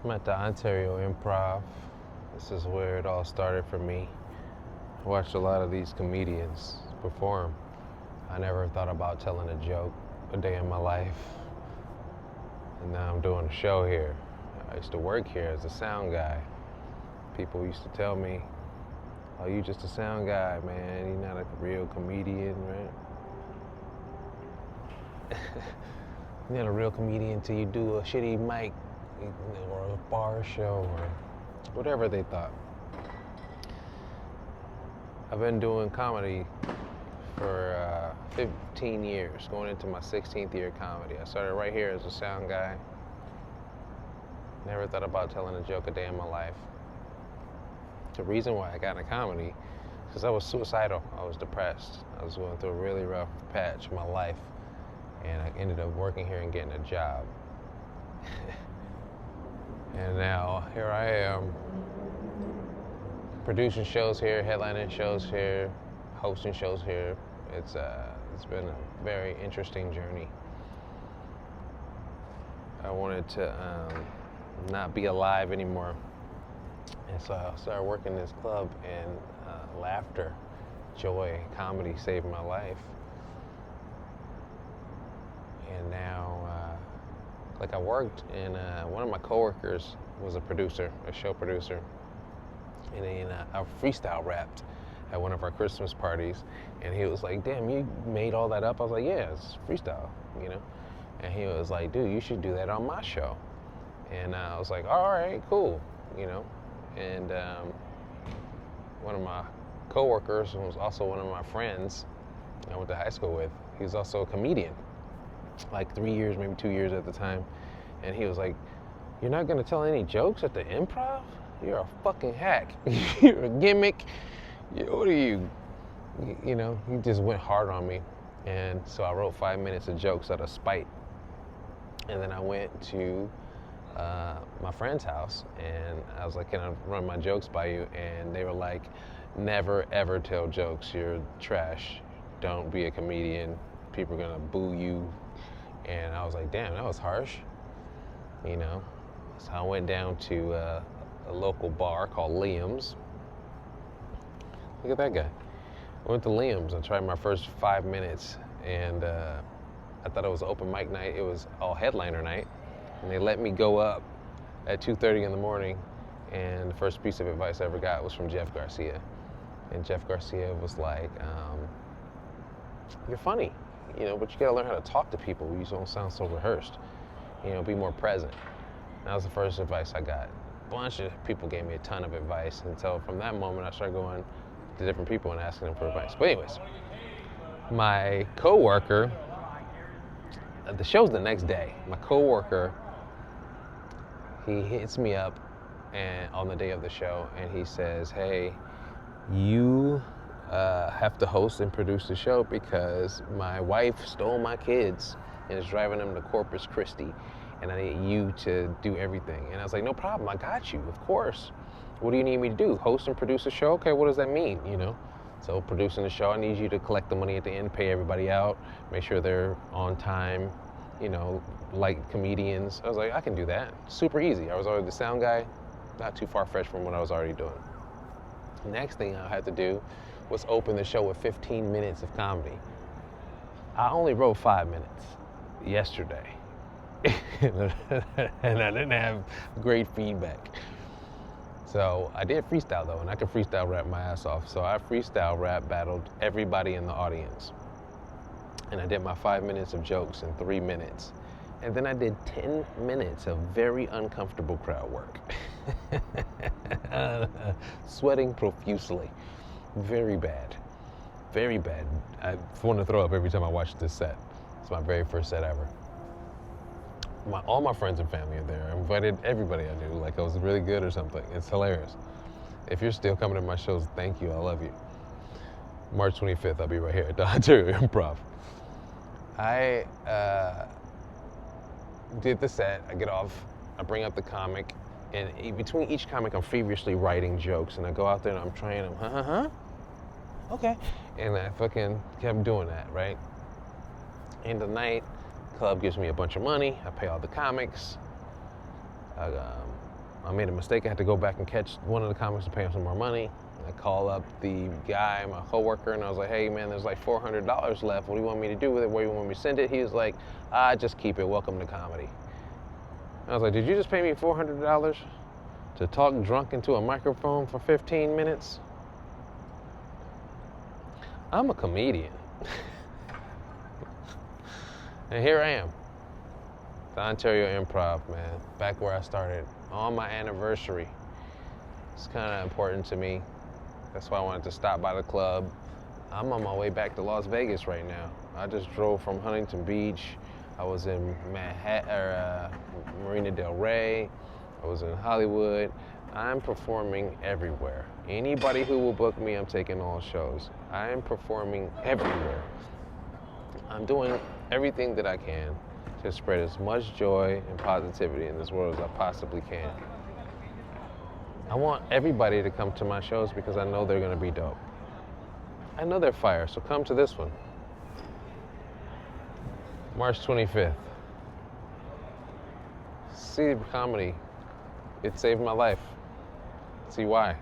I'm at the Ontario Improv. This is where it all started for me. I watched a lot of these comedians perform. I never thought about telling a joke a day in my life. And now I'm doing a show here. I used to work here as a sound guy. People used to tell me, "Oh, you just a sound guy, man. You're not a real comedian, right?" You're not a real comedian until you do a shitty mic or a bar show or whatever they thought. I've been doing comedy for 15 years, going into my 16th year of comedy. I started right here as a sound guy. Never thought about telling a joke a day in my life. The reason why I got into comedy is because I was suicidal. I was depressed. I was going through a really rough patch in my life. And I ended up working here and getting a job. And now here I am, producing shows here, headlining shows here, hosting shows here. It's been a very interesting journey. I wanted to not be alive anymore. And so I started working this club, and laughter, joy, comedy saved my life. And now, I worked, and one of my coworkers was a producer, a show producer, and then I freestyle rapped at one of our Christmas parties, and he was like, "Damn, you made all that up?" I was like, "Yeah, it's freestyle, you know?" And he was like, "Dude, you should do that on my show." And I was like, "All right, cool," you know? And one of my coworkers was also one of my friends I went to high school with. He was also a comedian, like 3 years, maybe 2 years at the time. And he was like, "You're not gonna tell any jokes at the Improv? You're a fucking hack. You're a gimmick. What are you?" You know, he just went hard on me. And so I wrote 5 minutes of jokes out of spite. And then I went to my friend's house, and I was like, "Can I run my jokes by you?" And they were like, "Never ever tell jokes. You're trash. Don't be a comedian. People are gonna boo you." And I was like, "Damn, that was harsh," you know? So I went down to a local bar called Liam's. Look at that guy. I went to Liam's. I tried my first 5 minutes, and I thought it was open mic night. It was all headliner night. And they let me go up at 2:30 in the morning, and the first piece of advice I ever got was from Jeff Garcia. And Jeff Garcia was like, "You're funny, you know, but you gotta learn how to talk to people. You don't sound so rehearsed. You know, be more present." That was the first advice I got. A bunch of people gave me a ton of advice, and so from that moment I started going to different people and asking them for advice. But anyways, my coworker, the show's the next day. My coworker, he hits me up and on the day of the show, and he says, "Hey, you have to host and produce the show because my wife stole my kids and is driving them to Corpus Christi, and I need you to do everything." And I was like, "No problem, I got you, of course. What do you need me to do? Host and produce a show? Okay, what does that mean, you know?" So producing the show, I need you to collect the money at the end, pay everybody out, make sure they're on time, you know, like comedians. I was like, "I can do that. Super easy." I was already the sound guy, not too far-fetched from what I was already doing. Next thing I had to do was open the show with 15 minutes of comedy. I only wrote 5 minutes yesterday, and I didn't have great feedback. So I did freestyle though, and I could freestyle rap my ass off. So I freestyle rap battled everybody in the audience. And I did my 5 minutes of jokes in 3 minutes. And then I did 10 minutes of very uncomfortable crowd work. Sweating profusely. Very bad. Very bad. I want to throw up every time I watch this set. It's my very first set ever. All my friends and family are there. I invited everybody I knew, like I was really good or something. It's hilarious. If you're still coming to my shows, thank you. I love you. March 25th, I'll be right here at the Ontario Improv. I did the set. I get off. I bring up the comic. And between each comic, I'm feverishly writing jokes. And I go out there and I'm trying them. Okay. And I fucking kept doing that, right? End of the night, club gives me a bunch of money. I pay all the comics. I I made a mistake. I had to go back and catch one of the comics to pay him some more money. I call up the guy, my coworker, and I was like, hey man, there's like $400 left. What do you want me to do with it? Where do you want me to send it? He was like, just keep it. Welcome to comedy. I was like, did you just pay me $400 to talk drunk into a microphone for 15 minutes? I'm a comedian. And here I am, the Ontario Improv, man, back where I started, on my anniversary. It's kind of important to me. That's why I wanted to stop by the club. I'm on my way back to Las Vegas right now. I just drove from Huntington Beach. I was in Marina Del Rey. I was in Hollywood. I'm performing everywhere. Anybody who will book me, I'm taking all shows. I am performing everywhere. I'm doing everything that I can to spread as much joy and positivity in this world as I possibly can. I want everybody to come to my shows because I know they're gonna be dope. I know they're fire, so come to this one. March 25th. See comedy. It saved my life. See why.